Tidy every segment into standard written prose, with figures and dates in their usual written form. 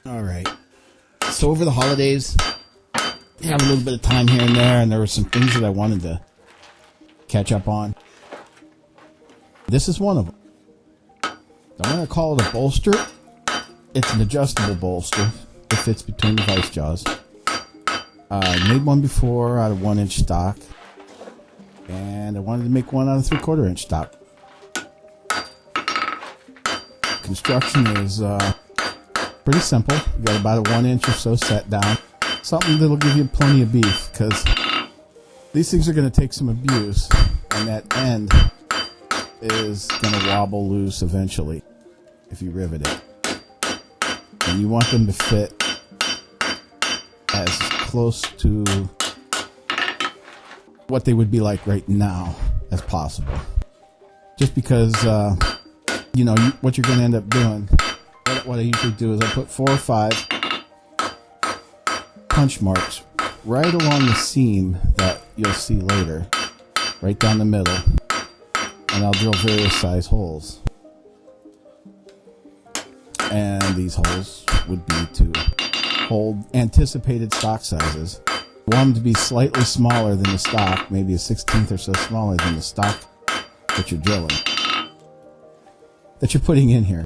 All right. So over the holidays, I have a little bit of time here and there, and there were some things that I wanted to catch up on. This is one of them. I'm going to call it a bolster. It's an adjustable bolster. It fits between the Vise jaws. I made one before out of 1-inch stock, and I wanted to make one out of 3/4-inch stock. Construction is pretty simple. You got about a 1-inch or so set down. Something that'll give you plenty of beef, because these things are going to take some abuse, and that end is going to wobble loose eventually if you rivet it. And you want them to fit as close to what they would be like right now as possible. Just because, what you're going to end up doing, what I usually do is I put 4 or 5 punch marks right along the seam that you'll see later, right down the middle, and I'll drill various size holes. And these holes would be to hold anticipated stock sizes. You want them to be slightly smaller than the stock, maybe a 1/16 or so smaller than the stock that you're drilling, that you're putting in here.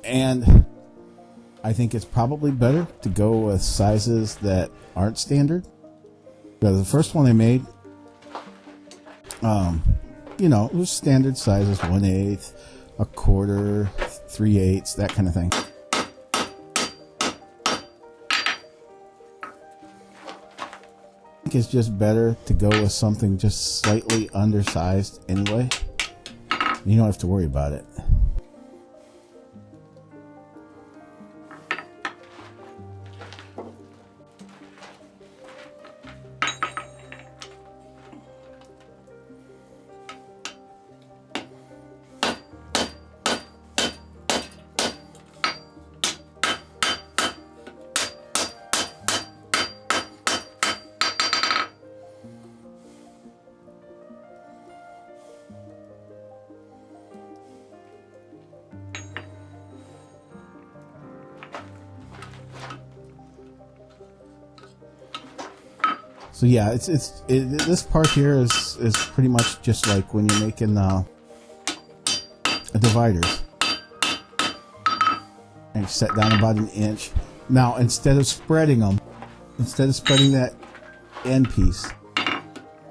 And I think it's probably better to go with sizes that aren't standard. Because the first one I made, it was standard sizes, 1/8, 1/4, 3/8, that kind of thing. I think it's just better to go with something just slightly undersized anyway. You don't have to worry about it. So yeah, this part here is pretty much just like when you're making dividers, and you set down about 1 inch. Now instead of spreading that end piece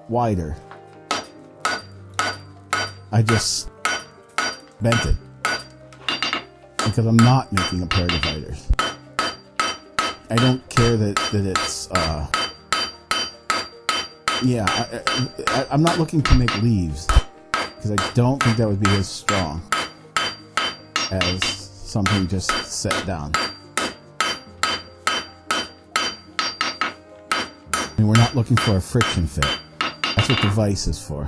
wider, I just bent it because I'm not making a pair of dividers. I don't care that it's I'm not looking to make leaves, because I don't think that would be as strong as something just set down. And we're not looking for a friction fit. That's what the Vise is for.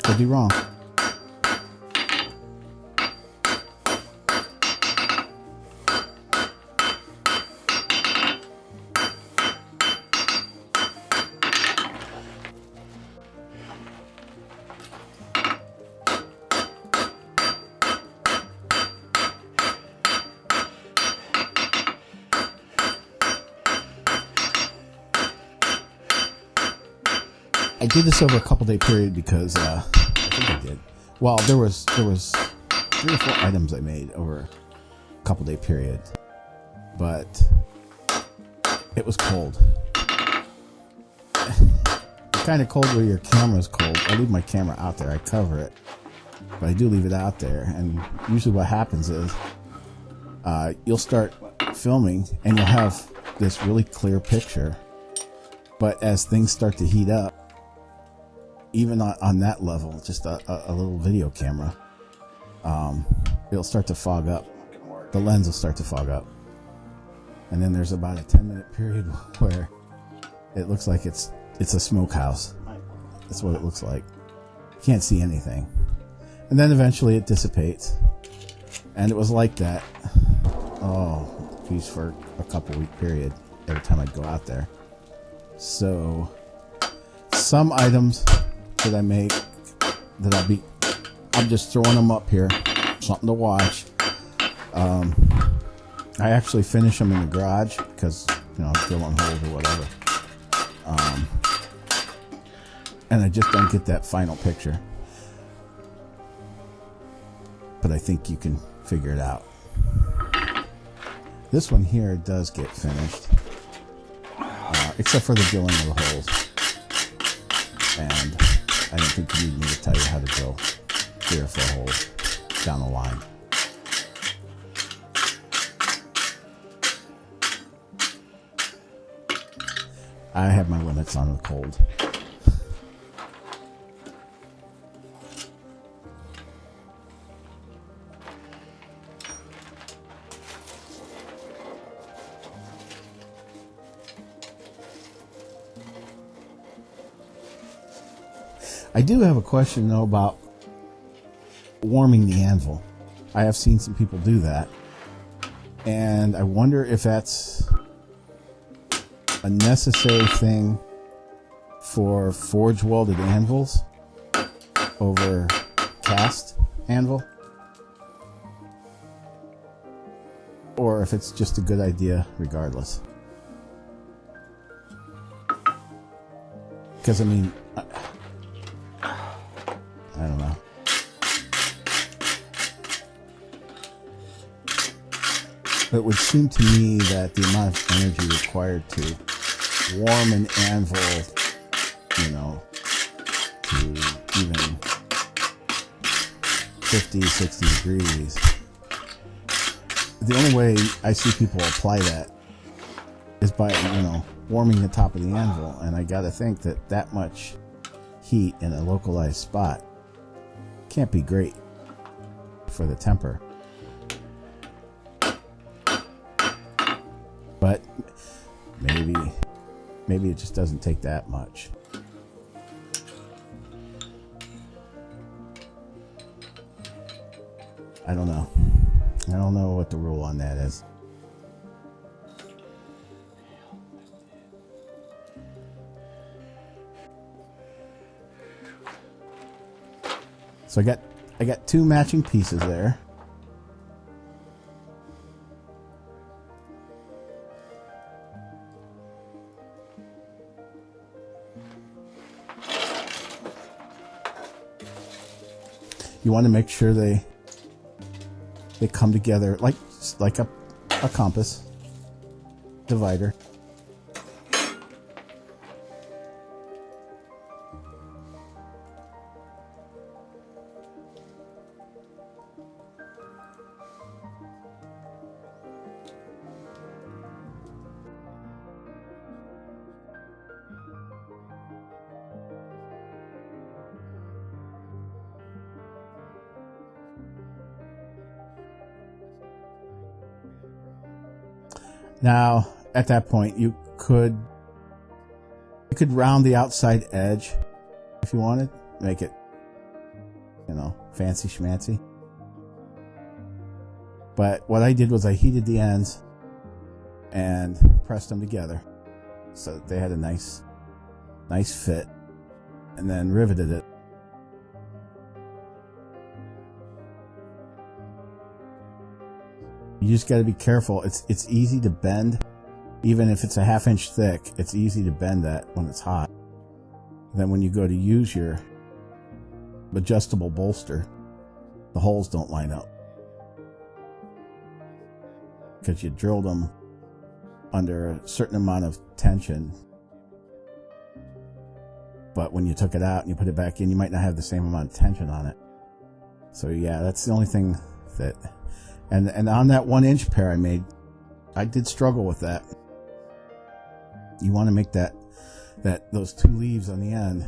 Could be wrong. I did this over a couple-day period because I think I did. Well, there was 3 or 4 items I made over a couple-day period, but it was cold. It's kind of cold where your camera's cold. I leave my camera out there. I cover it, but I do leave it out there. And usually, what happens is you'll start filming and you'll have this really clear picture, but as things start to heat up, even on that level, just a little video camera, it'll start to fog up. The lens will start to fog up. And then there's about a 10-minute period where it looks like it's a smokehouse. That's what it looks like. You can't see anything. And then eventually it dissipates. And it was like that, for a couple-week period every time I'd go out there. So some items that I make that I'll be I'm just throwing them up here, something to watch. I actually finish them in the garage because, you know, I'm drilling holes or whatever. And I just don't get that final picture. But I think you can figure it out. This one here does get finished, except for the drilling of the holes. And I don't think you need me to tell you how to drill 3 or 4 holes down the line. I have my limits on the cold. I do have a question though about warming the anvil. I have seen some people do that, and I wonder if that's a necessary thing for forge welded anvils over cast anvil, or if it's just a good idea regardless. Because I mean, I don't know. It would seem to me that the amount of energy required to warm an anvil, you know, to even 50, 60 degrees, the only way I see people apply that is by, you know, warming the top of the anvil. And I gotta think that that much heat in a localized spot can't be great for the temper. But maybe it just doesn't take that much. I don't know. I don't know what the rule on that is. So I got 2 matching pieces there. You want to make sure they come together like a compass divider. Now, at that point, you could round the outside edge if you wanted, make it, you know, fancy schmancy. But what I did was I heated the ends and pressed them together so that they had a nice fit, and then riveted it. You just got to be careful. It's easy to bend, even if it's a 1/2 inch thick. It's easy to bend that when it's hot. Then when you go to use your adjustable bolster, the holes don't line up because you drilled them under a certain amount of tension. But when you took it out and you put it back in, you might not have the same amount of tension on it. So yeah, that's the only thing that. And on that 1 inch pair I made, I did struggle with that. You want to make those 2 leaves on the end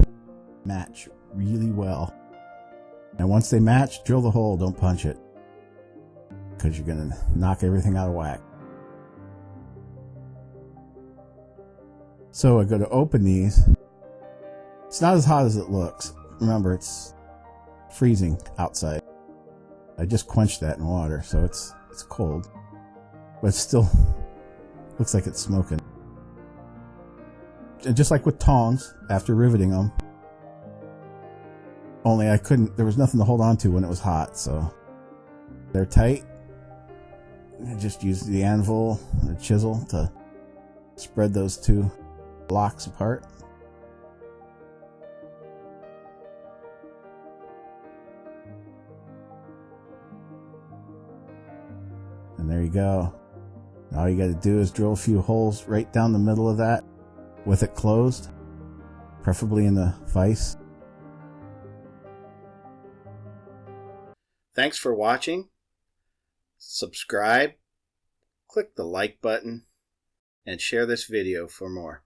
match really well. And once they match, drill the hole, don't punch it, because you're going to knock everything out of whack. So I go to open these. It's not as hot as it looks. Remember, it's freezing outside. I just quenched that in water, so it's cold, but it still looks like it's smoking. And just like with tongs, after riveting them, Only I couldn't, there was nothing to hold on to when it was hot, so they're tight. I just used the anvil and a chisel to spread those two blocks apart. And there you go. All you got to do is drill a few holes right down the middle of that with it closed, preferably in the vise. Thanks for watching. Subscribe, click the like button, and share this video for more.